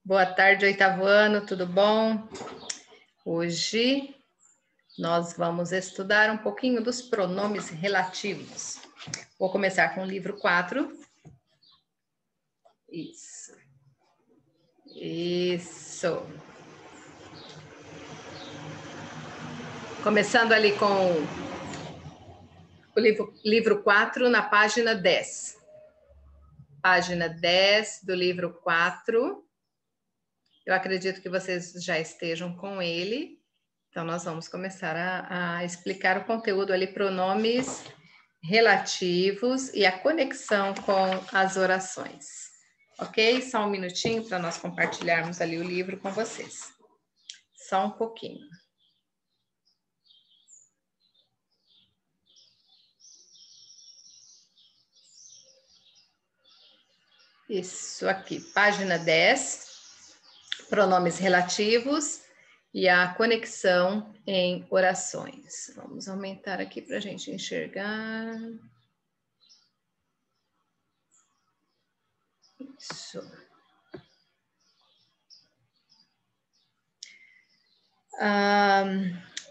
Boa tarde, oitavo ano, tudo bom? Hoje nós vamos estudar um pouquinho dos pronomes relativos. Vou começar com o livro 4. Isso. Começando ali com o livro 4, na página 10. Página 10 do livro 4. Eu acredito que vocês já estejam com ele. Então, nós vamos começar a explicar o conteúdo ali, pronomes relativos e a conexão com as orações. Ok? Só um minutinho para nós compartilharmos ali o livro com vocês. Só um pouquinho. Isso aqui, página 10, pronomes relativos e a conexão em orações. Vamos aumentar aqui para a gente enxergar. Isso.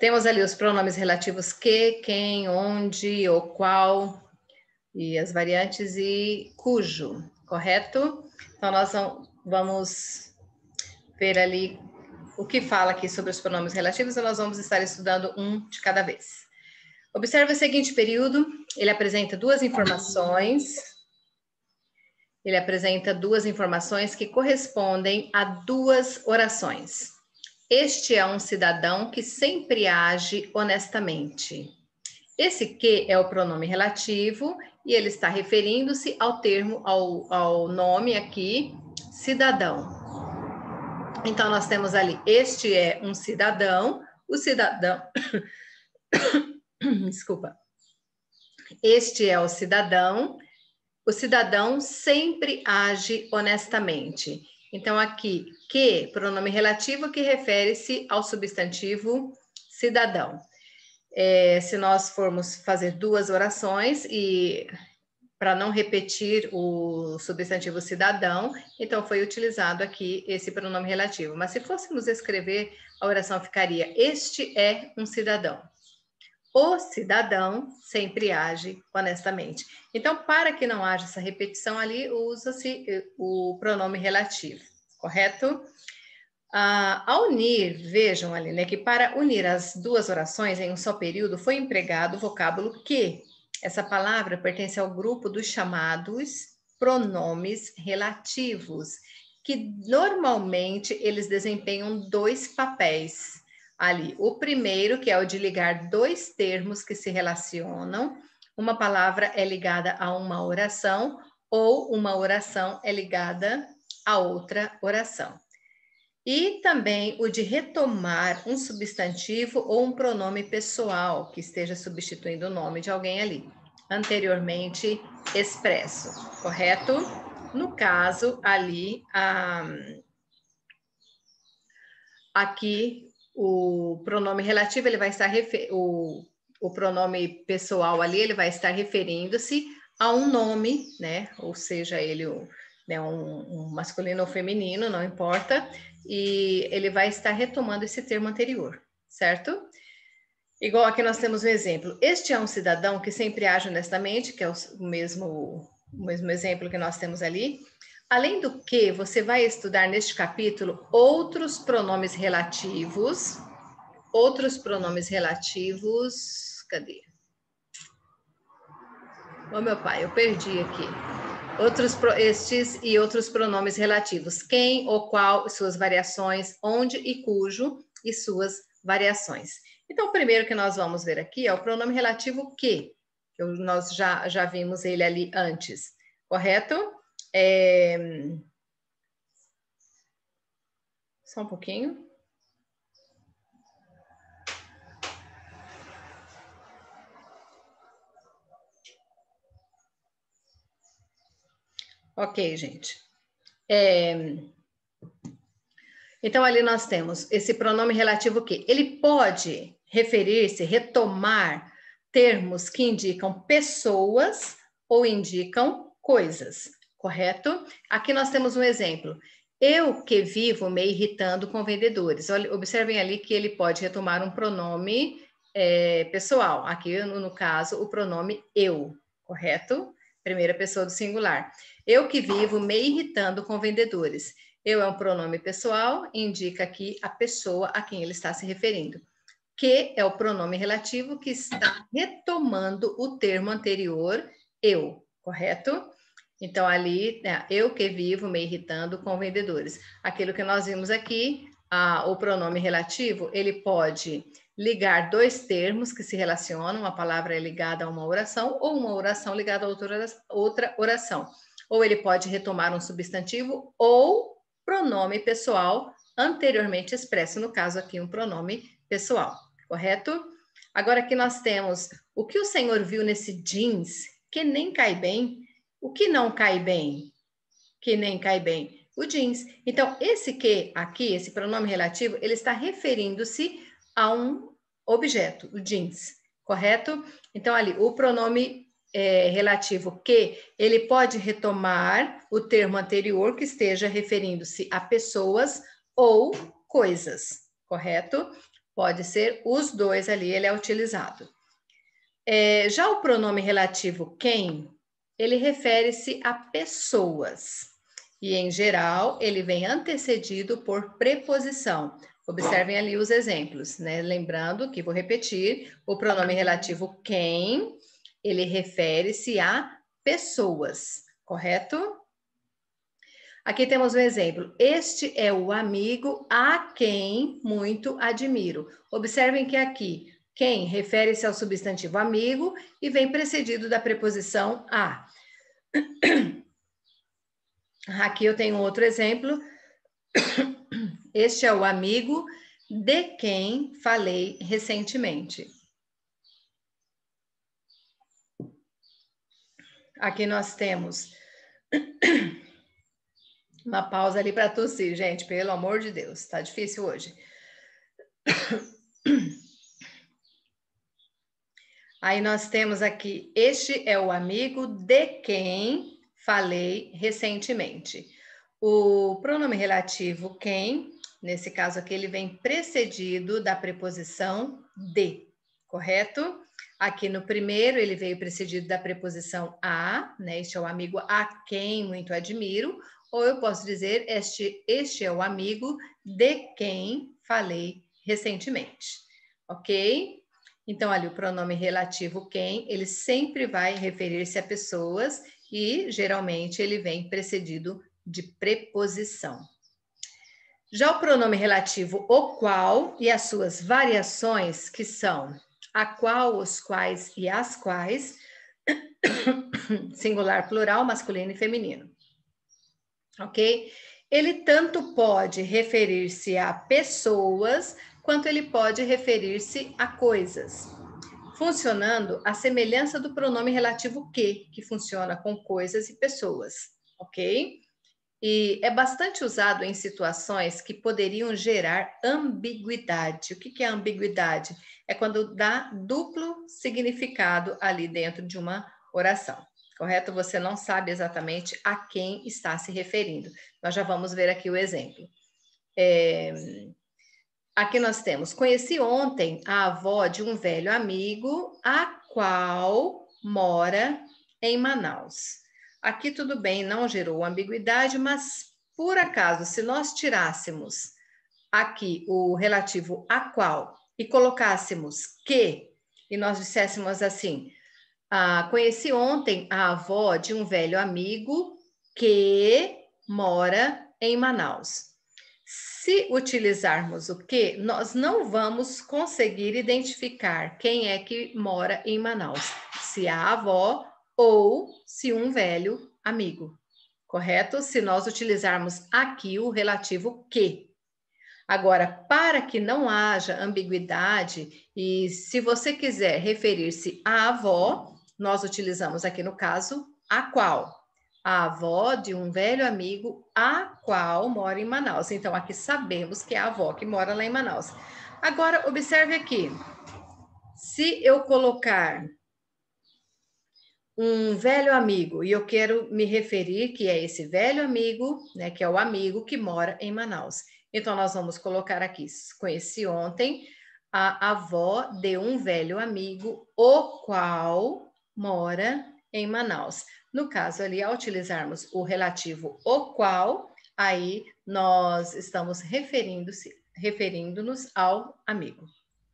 Temos ali os pronomes relativos que, quem, onde, o qual, e as variantes e cujo, correto? Então, nós vamos ver ali o que fala aqui sobre os pronomes relativos e nós vamos estar estudando um de cada vez. Observe o seguinte período, ele apresenta duas informações que correspondem a duas orações. Este é um cidadão que sempre age honestamente. Esse que é o pronome relativo e ele está referindo-se ao termo, ao nome aqui, cidadão. Então, nós temos ali, este é um cidadão, o cidadão... Desculpa. Este é o cidadão sempre age honestamente. Então, aqui, que, pronome relativo que refere-se ao substantivo cidadão. Se nós formos fazer duas orações e para não repetir o substantivo cidadão, então foi utilizado aqui esse pronome relativo. Mas se fôssemos escrever, a oração ficaria: este é um cidadão. O cidadão sempre age honestamente. Então, para que não haja essa repetição ali, usa-se o pronome relativo, correto? Ao unir, vejam ali, né, que para unir as duas orações em um só período foi empregado o vocábulo que. Essa palavra pertence ao grupo dos chamados pronomes relativos, que normalmente eles desempenham dois papéis ali. O primeiro, que é o de ligar dois termos que se relacionam, uma palavra é ligada a uma oração ou uma oração é ligada a outra oração. E também o de retomar um substantivo ou um pronome pessoal que esteja substituindo o nome de alguém ali, anteriormente expresso, correto? No caso, ali, aqui, o pronome relativo, ele vai estar, o pronome pessoal ali, ele vai estar referindo-se a um nome, né? Ou seja, ele um masculino ou feminino, não importa, e ele vai estar retomando esse termo anterior, certo? Igual aqui nós temos um exemplo. Este é um cidadão que sempre age honestamente, que é o mesmo exemplo que nós temos ali. Além do que, você vai estudar neste capítulo outros pronomes relativos. Cadê? Ô, meu pai, eu perdi aqui. Estes e outros pronomes relativos. Quem, o qual, suas variações, onde e cujo e suas variações. Então, o primeiro que nós vamos ver aqui é o pronome relativo que. Nós já vimos ele ali antes, correto? Só um pouquinho. Ok, gente. Então, ali nós temos esse pronome relativo que. Ele pode referir-se, retomar termos que indicam pessoas ou indicam coisas, correto? Aqui nós temos um exemplo. Eu que vivo me irritando com vendedores. Olha, observem ali que ele pode retomar um pronome pessoal. Aqui, no caso, o pronome eu, correto? Primeira pessoa do singular. Eu que vivo me irritando com vendedores. Eu é um pronome pessoal, indica aqui a pessoa a quem ele está se referindo. Que é o pronome relativo que está retomando o termo anterior, eu, correto? Então, ali, né, eu que vivo me irritando com vendedores. Aquilo que nós vimos aqui, o pronome relativo, ele pode ligar dois termos que se relacionam, uma palavra é ligada a uma oração, ou uma oração ligada a outra oração. Ou ele pode retomar um substantivo ou pronome pessoal anteriormente expresso, no caso aqui, um pronome pessoal, correto? Agora aqui nós temos o que o Senhor viu nesse jeans que nem cai bem. O que não cai bem? Que nem cai bem? O jeans. Então, esse que aqui, esse pronome relativo, ele está referindo-se a um objeto, o jeans, correto? Então, ali, o pronome relativo que, ele pode retomar o termo anterior que esteja referindo-se a pessoas ou coisas, correto? Pode ser os dois ali, ele é utilizado. Já o pronome relativo quem, ele refere-se a pessoas. E, em geral, ele vem antecedido por preposição. Observem ali os exemplos, né? Lembrando que, vou repetir, o pronome relativo quem, ele refere-se a pessoas, correto? Aqui temos um exemplo. Este é o amigo a quem muito admiro. Observem que aqui, quem refere-se ao substantivo amigo e vem precedido da preposição a. Aqui eu tenho outro exemplo. Este é o amigo de quem falei recentemente. Aqui nós temos uma pausa ali para tossir, gente, pelo amor de Deus, tá difícil hoje. Aí nós temos aqui, este é o amigo de quem falei recentemente. O pronome relativo quem, nesse caso aqui, ele vem precedido da preposição de, correto? Aqui no primeiro, ele veio precedido da preposição a, né? Este é o amigo a quem muito admiro. Ou eu posso dizer, este é o amigo de quem falei recentemente, ok? Então, ali, o pronome relativo quem, ele sempre vai referir-se a pessoas e, geralmente, ele vem precedido de preposição. Já o pronome relativo o qual e as suas variações, que são a qual, os quais e as quais, singular, plural, masculino e feminino. Ok? Ele tanto pode referir-se a pessoas, quanto ele pode referir-se a coisas, funcionando a semelhança do pronome relativo que funciona com coisas e pessoas, ok? E é bastante usado em situações que poderiam gerar ambiguidade. O que é ambiguidade? É quando dá duplo significado ali dentro de uma oração, correto? Você não sabe exatamente a quem está se referindo. Nós já vamos ver aqui o exemplo. Aqui nós temos, conheci ontem a avó de um velho amigo, a qual mora em Manaus. Aqui tudo bem, não gerou ambiguidade, mas por acaso, se nós tirássemos aqui o relativo a qual e colocássemos que, e nós disséssemos assim, conheci ontem a avó de um velho amigo que mora em Manaus. Se utilizarmos o que, nós não vamos conseguir identificar quem é que mora em Manaus, se a avó ou se um velho amigo, correto? Se nós utilizarmos aqui o relativo que. Agora, para que não haja ambiguidade, e se você quiser referir-se à avó, nós utilizamos aqui no caso a qual. A avó de um velho amigo, a qual mora em Manaus. Então, aqui sabemos que é a avó que mora lá em Manaus. Agora, observe aqui. Se eu colocar um velho amigo, e eu quero me referir que é esse velho amigo, né, que é o amigo que mora em Manaus. Então, nós vamos colocar aqui, conheci ontem a avó de um velho amigo, o qual mora em Manaus. No caso ali, ao utilizarmos o relativo o qual, aí nós estamos referindo-nos ao amigo,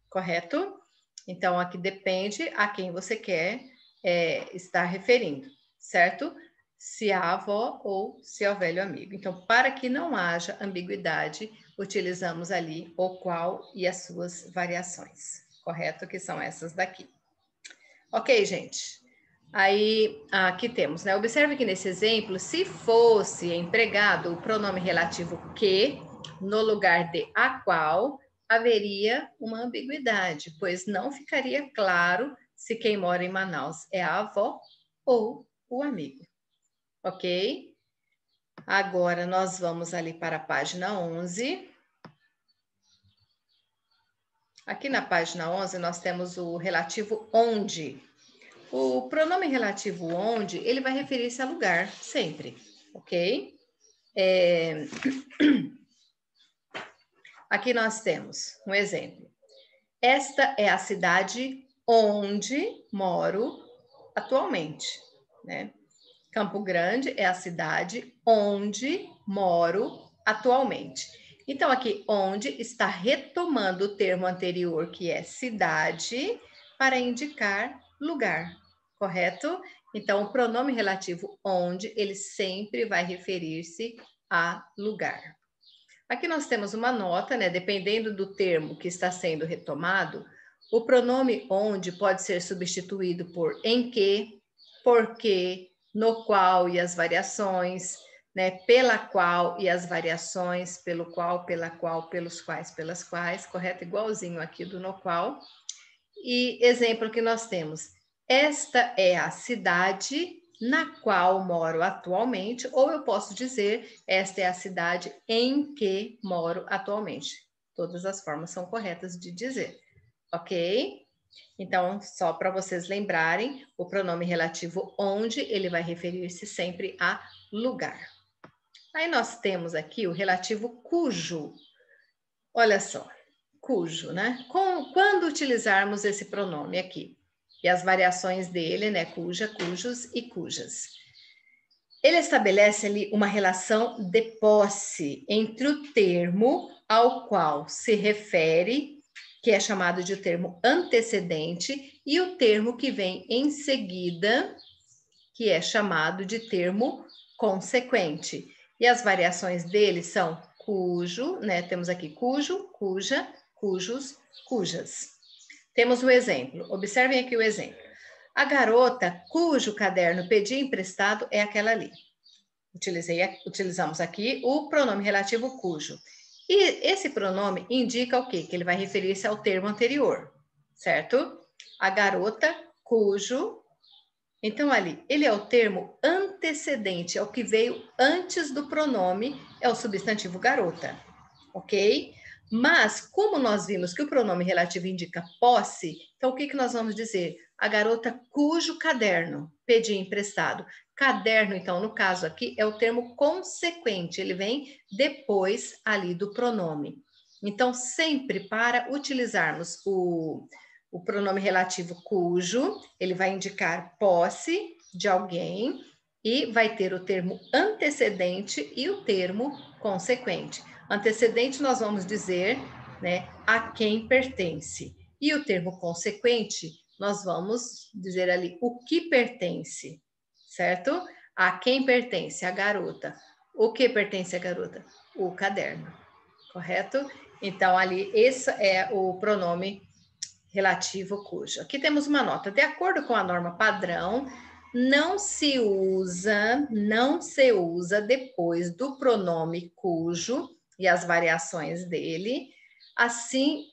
correto? Então, aqui depende a quem você quer estar referindo, certo? Se a avó ou se é o velho amigo. Então, para que não haja ambiguidade, utilizamos ali o qual e as suas variações, correto? Que são essas daqui. Ok, gente? Aí, aqui temos, né? Observe que nesse exemplo, se fosse empregado o pronome relativo que no lugar de a qual, haveria uma ambiguidade, pois não ficaria claro se quem mora em Manaus é a avó ou o amigo. Ok? Agora, nós vamos ali para a página 11. Aqui na página 11, nós temos o relativo onde. O pronome relativo onde, ele vai referir-se a lugar, sempre, ok? Aqui nós temos um exemplo. Esta é a cidade onde moro atualmente, né? Campo Grande é a cidade onde moro atualmente. Então, aqui, onde está retomando o termo anterior, que é cidade, para indicar lugar, correto? Então, o pronome relativo onde, ele sempre vai referir-se a lugar. Aqui nós temos uma nota, né? Dependendo do termo que está sendo retomado, o pronome onde pode ser substituído por em que, por que, no qual e as variações, né? Pela qual e as variações, pelo qual, pela qual, pelos quais, pelas quais, correto? Igualzinho aqui do no qual. E exemplo que nós temos, esta é a cidade na qual moro atualmente, ou eu posso dizer, esta é a cidade em que moro atualmente. Todas as formas são corretas de dizer, ok? Então, só para vocês lembrarem, o pronome relativo onde, ele vai referir-se sempre a lugar. Aí nós temos aqui o relativo cujo. Olha só, cujo, né? Quando utilizarmos esse pronome aqui? E as variações dele, né? Cuja, cujos e cujas. Ele estabelece ali uma relação de posse entre o termo ao qual se refere, que é chamado de termo antecedente, e o termo que vem em seguida, que é chamado de termo consequente. E as variações dele são cujo, né? Temos aqui cujo, cuja, cujos, cujas. Temos o exemplo. Observem aqui o exemplo. A garota cujo caderno pedi emprestado é aquela ali. Utilizamos aqui o pronome relativo cujo. E esse pronome indica o quê? Que ele vai referir-se ao termo anterior, certo? A garota cujo. Então, ali, ele é o termo antecedente, é o que veio antes do pronome, é o substantivo garota, ok? Mas, como nós vimos que o pronome relativo indica posse, então o que nós vamos dizer? A garota cujo caderno pedi emprestado. Caderno, então, no caso aqui, é o termo consequente, ele vem depois ali do pronome. Então, sempre para utilizarmos o pronome relativo cujo, ele vai indicar posse de alguém e vai ter o termo antecedente e o termo consequente. Antecedente nós vamos dizer, né, a quem pertence. E o termo consequente, nós vamos dizer ali o que pertence, certo? A quem pertence? A garota. O que pertence à garota? O caderno, correto? Então, ali, esse é o pronome relativo cujo. Aqui temos uma nota. De acordo com a norma padrão, não se usa depois do pronome cujo e as variações dele. Assim,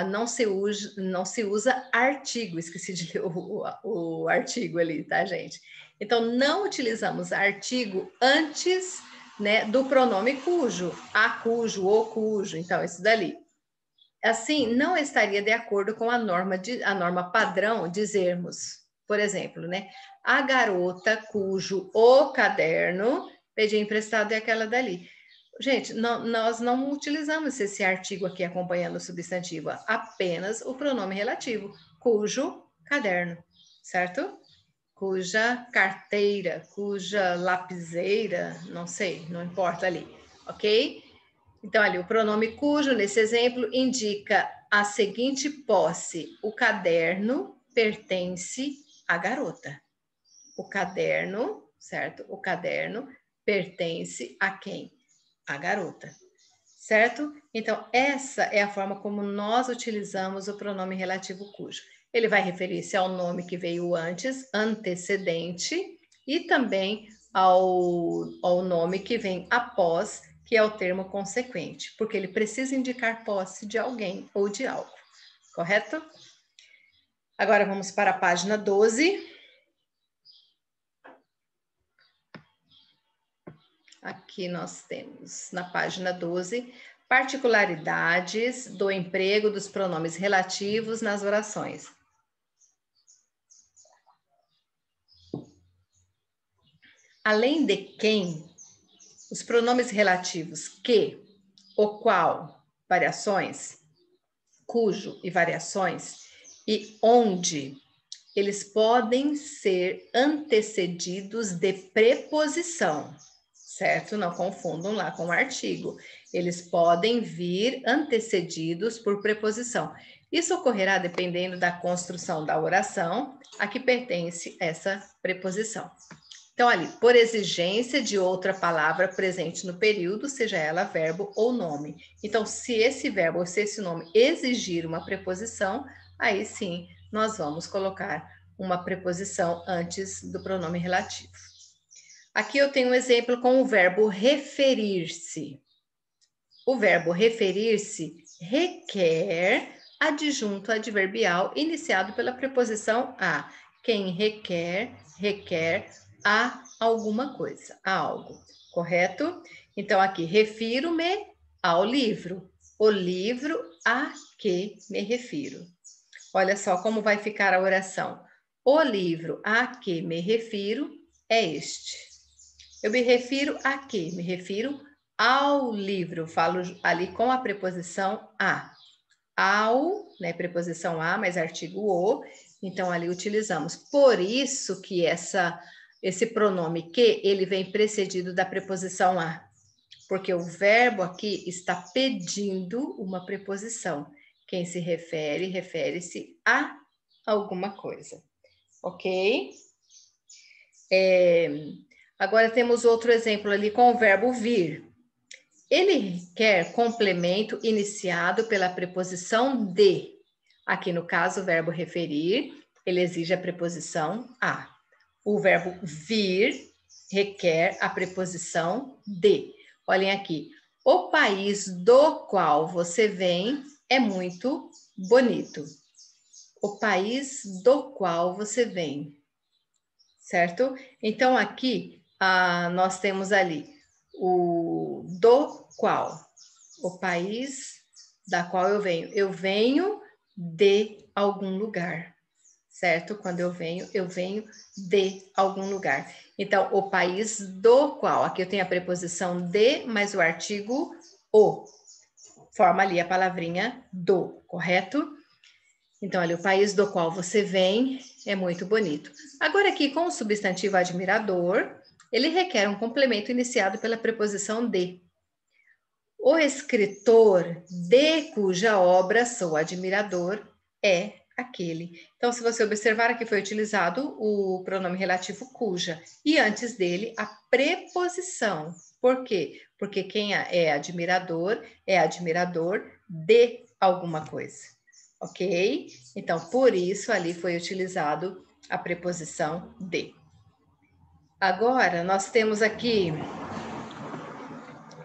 não se usa artigo. Esqueci de ler o artigo ali, tá, gente? Então, não utilizamos artigo antes, né, do pronome cujo. A cujo, o cujo. Então, isso dali. Assim, não estaria de acordo com a norma padrão dizermos Por exemplo, né? A garota cujo o caderno pedi emprestado é aquela dali. Gente, nós não utilizamos esse artigo aqui acompanhando o substantivo, apenas o pronome relativo, cujo caderno, certo? Cuja carteira, cuja lapiseira, não sei, não importa ali, ok? Então, ali, o pronome cujo, nesse exemplo, indica a seguinte posse: o caderno pertence à garota. O caderno, certo? O caderno pertence a quem? A garota, certo? Então, essa é a forma como nós utilizamos o pronome relativo cujo. Ele vai referir-se ao nome que veio antes, antecedente, e também ao nome que vem após, que é o termo consequente, porque ele precisa indicar posse de alguém ou de algo, correto? Agora vamos para a página 12. Aqui nós temos, na página 12, particularidades do emprego dos pronomes relativos nas orações. Além de quem, os pronomes relativos que, o qual, variações, cujo e variações, e onde, eles podem ser antecedidos de preposição, certo? Não confundam lá com o artigo. Eles podem vir antecedidos por preposição. Isso ocorrerá dependendo da construção da oração a que pertence essa preposição. Então, ali, por exigência de outra palavra presente no período, seja ela verbo ou nome. Então, se esse verbo ou se esse nome exigir uma preposição, aí sim nós vamos colocar uma preposição antes do pronome relativo. Aqui eu tenho um exemplo com o verbo referir-se. O verbo referir-se requer adjunto adverbial iniciado pela preposição a. Quem requer, requer a alguma coisa, a algo, correto? Então, aqui, refiro-me ao livro. O livro a que me refiro. Olha só como vai ficar a oração. O livro a que me refiro é este. Eu me refiro a quê? Me refiro ao livro. Falo ali com a preposição a. Ao, né? Preposição a, mais artigo o. Então, ali utilizamos. Por isso que esse pronome que, ele vem precedido da preposição a. Porque o verbo aqui está pedindo uma preposição. Quem se refere, refere-se a alguma coisa. Ok? Agora temos outro exemplo ali com o verbo vir. Ele quer complemento iniciado pela preposição de. Aqui no caso, o verbo referir, ele exige a preposição a. O verbo vir requer a preposição de. Olhem aqui. O país do qual você vem é muito bonito. O país do qual você vem. Certo? Então, aqui, nós temos ali o do qual. O país da qual eu venho. Eu venho de algum lugar. Certo? Quando eu venho de algum lugar. Então, o país do qual. Aqui eu tenho a preposição de, mais o artigo o. Forma ali a palavrinha do, correto? Então, ali, o país do qual você vem é muito bonito. Agora, aqui, com o substantivo admirador, ele requer um complemento iniciado pela preposição de. O escritor de cuja obra sou admirador é aquele. Então, se você observar, aqui foi utilizado o pronome relativo cuja. E antes dele, a preposição. Por quê? Porque quem é admirador de alguma coisa. Ok? Então, por isso, ali foi utilizado a preposição de. Agora, nós temos aqui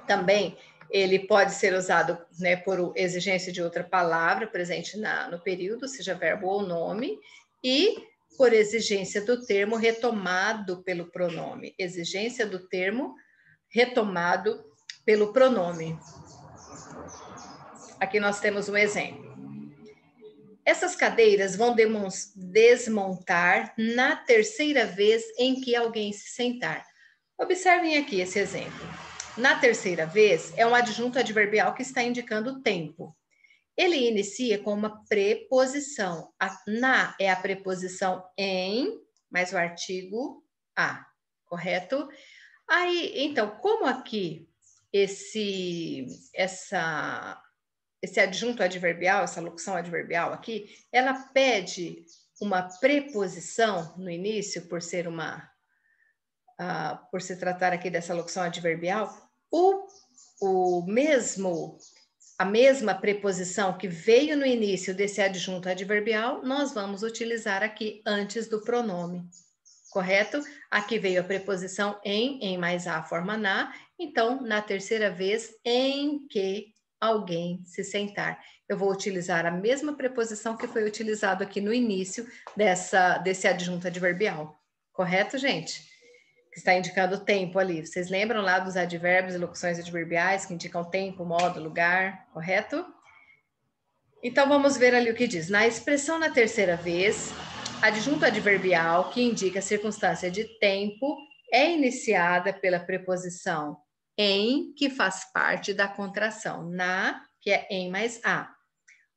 também, ele pode ser usado, né, por exigência de outra palavra presente no período, seja verbo ou nome, e por exigência do termo retomado pelo pronome. Exigência do termo retomado pelo pronome. Aqui nós temos um exemplo. Essas cadeiras vão desmontar na terceira vez em que alguém se sentar. Observem aqui esse exemplo. Na terceira vez, é um adjunto adverbial que está indicando o tempo. Ele inicia com uma preposição. A na é a preposição em, mais o artigo a, correto? Aí, então, como aqui esse adjunto adverbial, essa locução adverbial aqui, ela pede uma preposição no início, por se tratar aqui dessa locução adverbial, a mesma preposição que veio no início desse adjunto adverbial, nós vamos utilizar aqui antes do pronome, correto? Aqui veio a preposição em mais a forma na, então, na terceira vez, em que alguém se sentar. Eu vou utilizar a mesma preposição que foi utilizado aqui no início desse adjunto adverbial, correto, gente? Que está indicando o tempo ali. Vocês lembram lá dos advérbios e locuções adverbiais que indicam tempo, modo, lugar, correto? Então, vamos ver ali o que diz. Na expressão na terceira vez, adjunto adverbial que indica a circunstância de tempo é iniciada pela preposição em, que faz parte da contração, na, que é em mais a.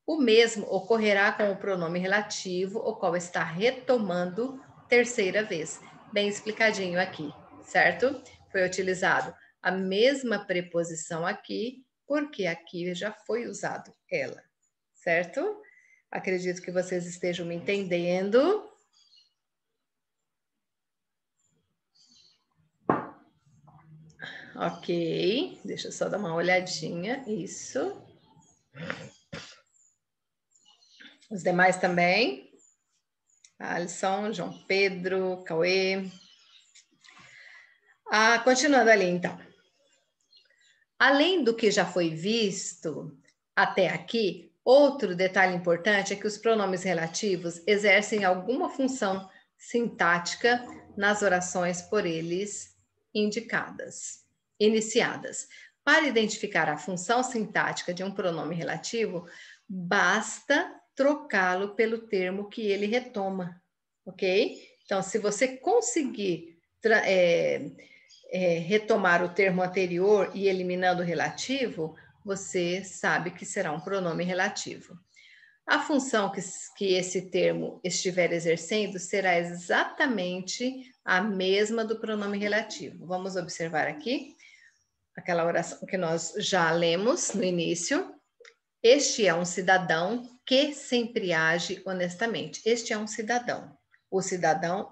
O mesmo ocorrerá com o pronome relativo, o qual está retomando terceira vez. Bem explicadinho aqui, certo? Foi utilizado a mesma preposição aqui, porque aqui já foi usado ela, certo? Acredito que vocês estejam me entendendo. Ok, deixa eu só dar uma olhadinha, isso. Os demais também. Alisson, João Pedro, Cauê. Continuando ali, então. Além do que já foi visto até aqui, outro detalhe importante é que os pronomes relativos exercem alguma função sintática nas orações por eles iniciadas. Para identificar a função sintática de um pronome relativo, basta trocá-lo pelo termo que ele retoma, ok? Então, se você conseguir retomar o termo anterior e eliminando o relativo, você sabe que será um pronome relativo. A função que esse termo estiver exercendo será exatamente a mesma do pronome relativo. Vamos observar aqui aquela oração que nós já lemos no início. Este é um cidadão que sempre age honestamente. Este é um cidadão. O cidadão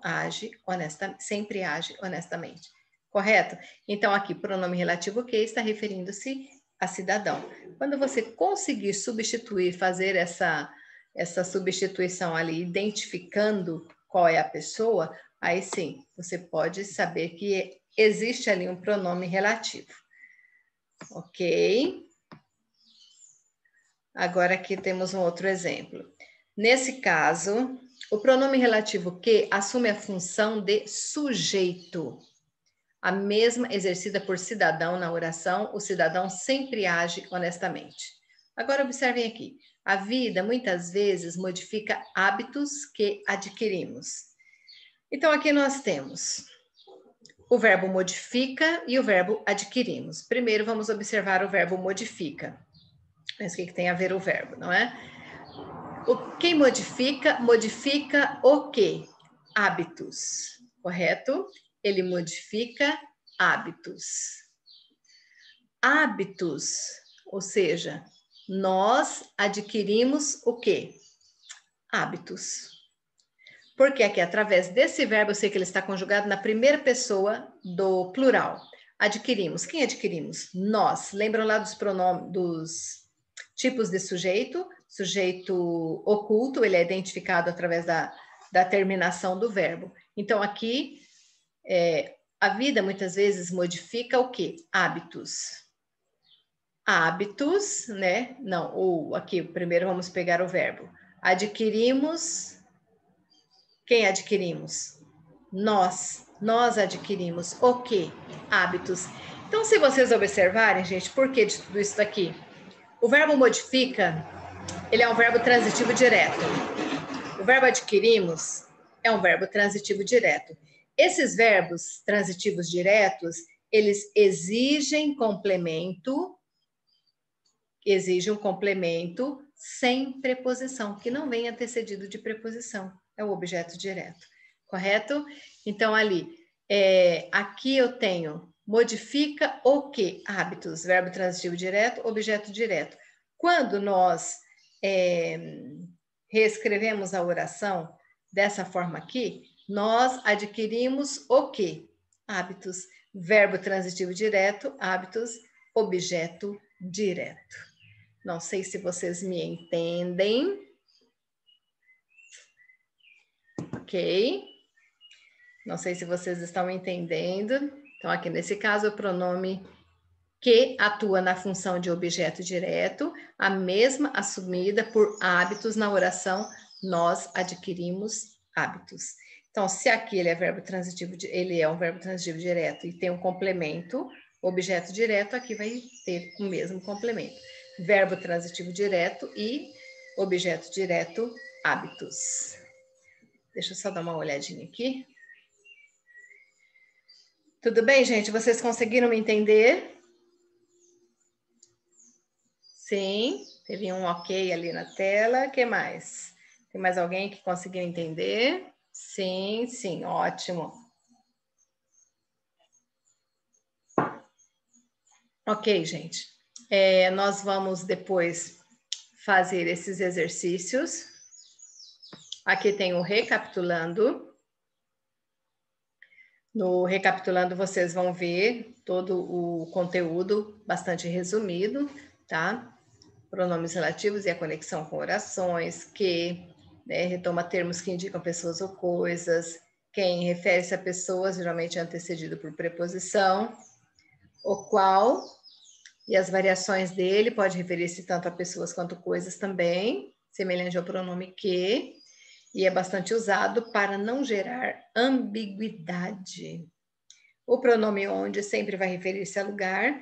sempre age honestamente. Correto? Então, aqui, pronome relativo que está referindo-se a cidadão. Quando você conseguir substituir, fazer essa substituição ali, identificando qual é a pessoa, aí sim, você pode saber que existe ali um pronome relativo. Ok? Agora aqui temos um outro exemplo. Nesse caso, o pronome relativo que assume a função de sujeito. A mesma exercida por cidadão na oração, o cidadão sempre age honestamente. Agora observem aqui. A vida muitas vezes modifica hábitos que adquirimos. Então aqui nós temos o verbo modifica e o verbo adquirimos. Primeiro vamos observar o verbo modifica. Mas o que tem a ver o verbo, não é? Quem modifica, modifica o quê? Hábitos, correto? Ele modifica hábitos. Hábitos, ou seja, nós adquirimos o quê? Hábitos. Porque aqui, através desse verbo, eu sei que ele está conjugado na primeira pessoa do plural. Adquirimos. Quem adquirimos? Nós. Lembram lá dos pronomes, dos tipos de sujeito? Sujeito oculto, ele é identificado através da terminação do verbo. Então, aqui, a vida muitas vezes modifica o quê? Hábitos. Hábitos, né? Não, aqui, primeiro vamos pegar o verbo. Adquirimos. Quem adquirimos? Nós. Nós adquirimos o quê? Hábitos. Então, se vocês observarem, gente, por que de tudo isso daqui? O verbo modifica, ele é um verbo transitivo direto. O verbo adquirimos é um verbo transitivo direto. Esses verbos transitivos diretos, eles exigem um complemento sem preposição, que não venha antecedido de preposição. É o objeto direto, correto? Então, ali, aqui eu tenho modifica o quê? Hábitos, verbo transitivo direto, objeto direto. Quando nós reescrevemos a oração dessa forma aqui, nós adquirimos o quê? Hábitos, verbo transitivo direto, hábitos, objeto direto. Não sei se vocês me entendem. Ok? Não sei se vocês estão entendendo. Então, aqui nesse caso, o pronome que atua na função de objeto direto, a mesma assumida por hábitos na oração, nós adquirimos hábitos. Então, se aqui ele é um verbo transitivo direto e tem um complemento, objeto direto, aqui vai ter o mesmo complemento. Verbo transitivo direto e objeto direto, hábitos. Deixa eu só dar uma olhadinha aqui. Tudo bem, gente? Vocês conseguiram me entender? Sim, teve um ok ali na tela. O que mais? Tem mais alguém que conseguiu entender? Sim, sim, ótimo. Ok, gente. Nós vamos depois fazer esses exercícios. Aqui tem o recapitulando. No recapitulando, vocês vão ver todo o conteúdo bastante resumido, tá? Pronomes relativos e a conexão com orações, que, né, retoma termos que indicam pessoas ou coisas, quem refere-se a pessoas, geralmente é antecedido por preposição, o qual, e as variações dele, pode referir-se tanto a pessoas quanto coisas também, semelhante ao pronome que, e é bastante usado para não gerar ambiguidade. O pronome onde sempre vai referir-se a lugar,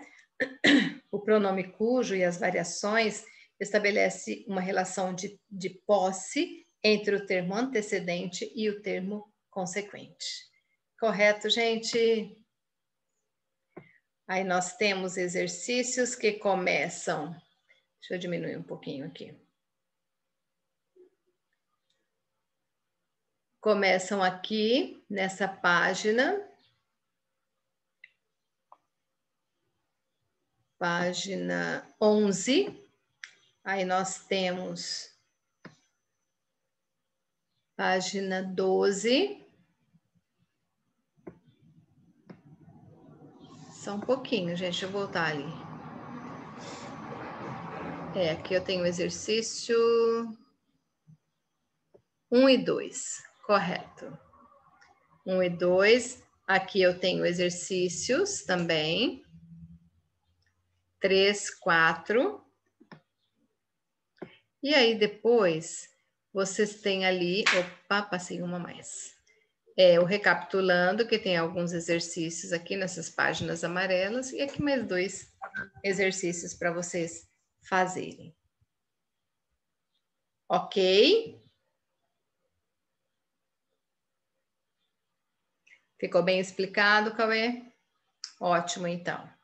o pronome cujo e as variações estabelece uma relação de posse entre o termo antecedente e o termo consequente. Correto, gente? Aí nós temos exercícios que começam... Deixa eu diminuir um pouquinho aqui. Começam aqui, nessa página. Página 11. Aí nós temos página 12. Só um pouquinho, gente, deixa eu voltar ali. Aqui eu tenho o exercício 1 e 2, correto. 1 e 2, aqui eu tenho exercícios também. 3, 4. E aí depois, vocês têm ali... Opa, passei uma mais. O recapitulando, que tem alguns exercícios aqui nessas páginas amarelas, e aqui mais 2 exercícios para vocês fazerem. Ok? Ficou bem explicado, Cauê? Ótimo, então.